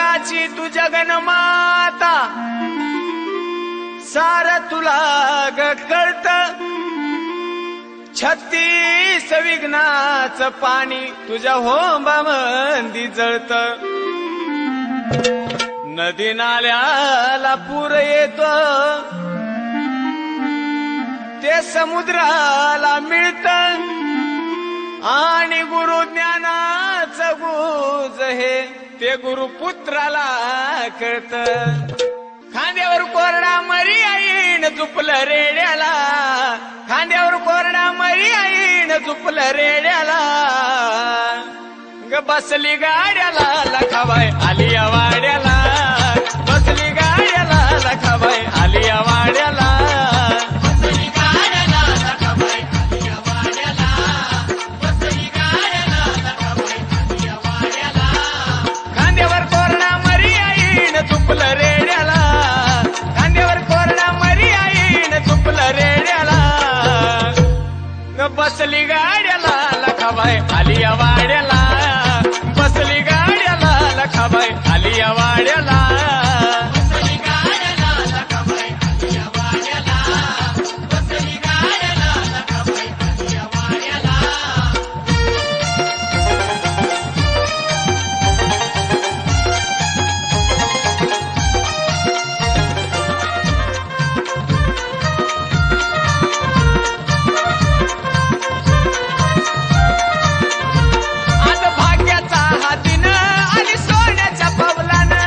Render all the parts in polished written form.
जगाची तू जगन्माता सार तुला ग कळत 36 विघ्नाचं पाणी तुझ्या होंबामंदी जळत नदी नाल्याला पूर येतो ते समुद्राला मिळत आणि गुरु ज्ञानाचं गुज हे ते गुरुपुत्राला कळत खांद्यावर कोरडा मरी आईन झुपलं रेड्याला खांद्यावर कोरडा मरी आईन झुपलं रेड्याला ग बसली गाड्याला लखाबाई आली या वाड्याला बसली गाड्याला लखाबाई आली या वाड्याला बसली गाड्याला लखाबाई आली या वाड्याला बसली गाड्याला लखाबाई आली या वाड्याला खांद्यावर कोरडा मरी आईन झुपलं रेड्याला खांद्यावर कोरडा मरी आईन झुपलं रेड्याला ग बसली गाड्याला लखाबाई आली या वाड्याला बसली गाड्याला लखाबाई आली या वाड्याला बसली गाड्याला लखाबाई आली या वाड्याला बसली गाड्याला लखाबाई आली या वाड्याला आज भाग्याचा हातीनं आणि सोन्याच्या पावलानं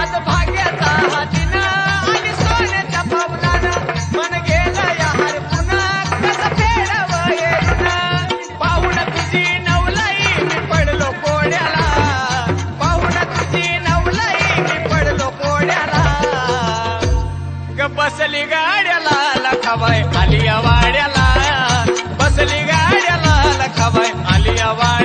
आज भाग्याचा हातीनं आणि सोन्याच्या पावलानं मन गेलं या हरपून कसं फेडावं येऊन पाहून तुझी नवलाई मी पडलो कोड्याला पाहून तुझी नवलाई मी पडलो कोड्याला ग बसली गाड्याला लखाबाई आली या वाड्याला बसली गाड्याला लखाबाई आली या वाड्याला